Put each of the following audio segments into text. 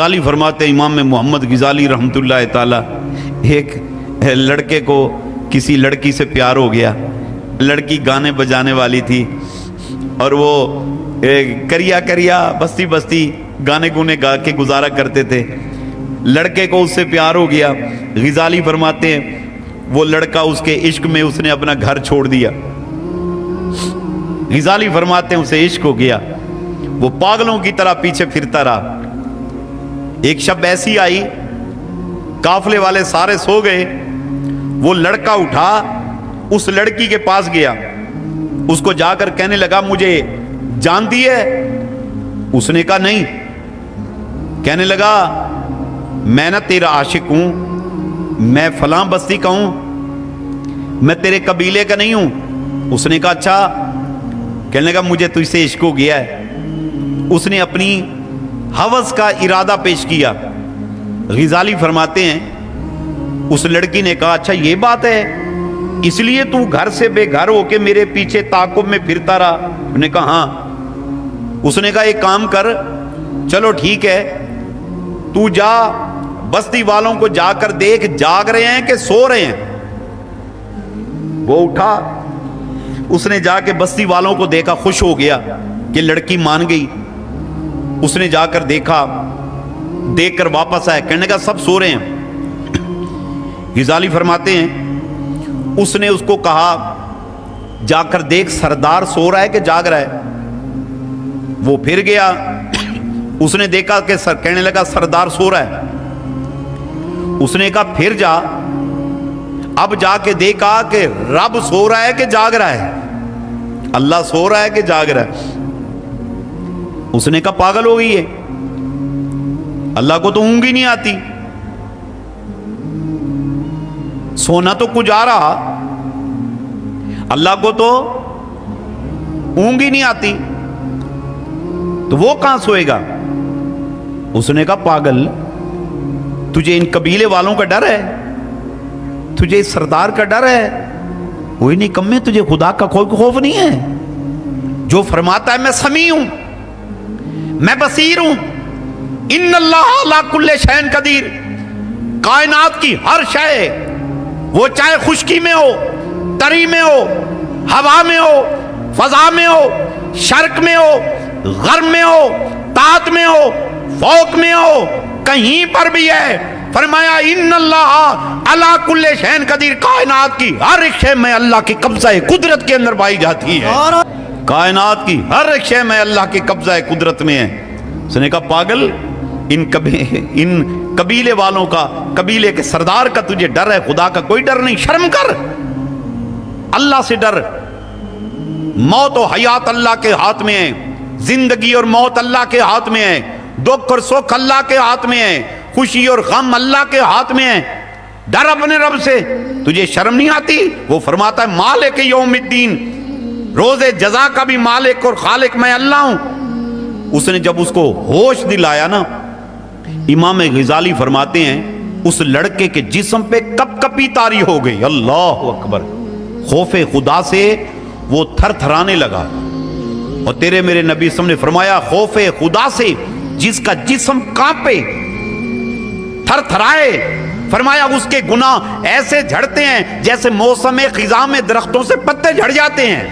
غزالی فرماتے ہیں इमाम मोहम्मद गजाली रहमतुल्लाह ताला, एक लड़के को किसी लड़की से प्यार हो गया। लड़की गाने बजाने वाली थी और वो करिया करिया बस्ती बस्ती गाने गुने गा के गुजारा करते थे। लड़के को उससे प्यार हो गया। गजाली फरमाते हैं वो लड़का उसके इश्क में उसने अपना घर छोड़ दिया। गजाली फरमाते हैं उसे इश्क हो गया, वो पागलों की तरह पीछे फिरता रहा। एक शब ऐसी आई, काफले वाले सारे सो गए, वो लड़का उठा उस लड़की के पास गया, उसको जाकर कहने लगा मुझे जानती है? उसने कहा नहीं। कहने लगा मैं ना तेरा आशिक हूं, मैं फलां बस्ती का हूं, मैं तेरे कबीले का नहीं हूं। उसने कहा अच्छा। कहने लगा मुझे तुझसे इश्क हो गया है। उसने अपनी हवस का इरादा पेश किया। गजाली फरमाते हैं उस लड़की ने कहा अच्छा ये बात है, इसलिए तू घर से बेघर होके मेरे पीछे ताकुब में फिरता रहा? उसने कहा हाँ। उसने कहा एक काम कर, चलो ठीक है, तू जा बस्ती वालों को जाकर देख जाग रहे हैं कि सो रहे हैं। वो उठा, उसने जाके बस्ती वालों को देखा, खुश हो गया कि लड़की मान गई। उसने जाकर देखा, देखकर वापस आया, कहने का सब सो रहे हैं। गजाली फरमाते हैं उसने उसको कहा जाकर देख सरदार सो रहा है कि जाग रहा है। वो फिर गया, उसने देखा कि कहने लगा सरदार सो रहा है। उसने कहा फिर जा, अब जाके देखा कि रब सो रहा है कि जाग रहा है, अल्लाह सो रहा है कि जाग रहा है। उसने कहा पागल हो गई है, अल्लाह को तो ऊँग ही नहीं आती, सोना तो कुछ आ रहा, अल्लाह को तो ऊँग ही नहीं आती, तो वो कहां सोएगा? उसने कहा पागल, तुझे इन कबीले वालों का डर है, तुझे इस सरदार का डर है? कोई नहीं कम में, तुझे खुदा का कोई खौफ नहीं है जो फरमाता है मैं समी हूं, मैं बसीर हूं। इन्नल्लाह अला कुल्ले शैइन कदीर, कायनात की हर शय, वो चाहे खुश्की में हो, तरी में हो, हवा में हो, फजा में हो, शर्क में हो, गर्म में हो, तात में हो, फौक में हो, कहीं पर भी है। फरमाया इन्नल्लाह अला कुल्ले शैइन कदीर, कायनात की हर एक शय में अल्लाह की कब्जा कुदरत के अंदर पाई जाती है। कायनात की हर एक शय में अल्लाह की कब्जा कुदरत में है। उसने कहा पागल, इन कबीले वालों का, कबीले के सरदार का तुझे डर है, खुदा का कोई डर नहीं। शर्म कर, अल्लाह से डर। मौत और हयात अल्लाह के हाथ में है, जिंदगी और मौत अल्लाह के हाथ में है, दुख और सुख अल्लाह के हाथ में है, खुशी और गम अल्लाह के हाथ में है। डर अपने रब से, तुझे शर्म नहीं आती? वो फरमाता है मालिक यौमिद्दीन, रोजे जजा का भी मालिक और खालिक मैं अल्लाह हूं। उसने जब उसको होश दिलाया ना, इमाम गजाली फरमाते हैं उस लड़के के जिस्म पे कपकपी तारी हो गई। अल्लाह अकबर, खौफे खुदा से वो थर थराने लगा। और तेरे मेरे नबी ने फरमाया खौफे खुदा से जिसका जिस्म कांपे, थर थराए, फरमाया उसके गुनाह ऐसे झड़ते हैं जैसे मौसम खिजा में दरख्तों से पत्ते झड़ जाते हैं।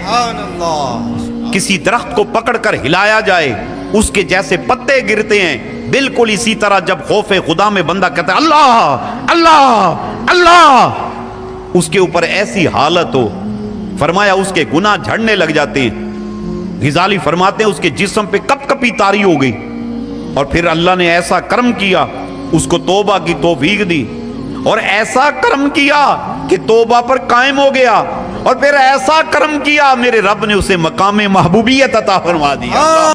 किसी दरख्त को पकड़कर हिलाया जाए उसके जैसे पत्ते गिरते हैं, बिल्कुल इसी तरह जब खौफे खुदा में बंदा कहता है अल्लाह अल्लाह अल्लाह, उसके ऊपर ऐसी हालत हो, फरमाया उसके गुनाह झड़ने लग जाते हैं। गजाली फरमाते हैं उसके जिस्म पे कपकपी तारी हो गई। और फिर अल्लाह ने ऐसा कर्म किया, उसको तौबा की तौफीक दी, और ऐसा कर्म किया कि तौबा पर कायम हो गया, और फिर ऐसा कर्म किया मेरे रब ने उसे मकाम महबूबियत अता फरमा दिया।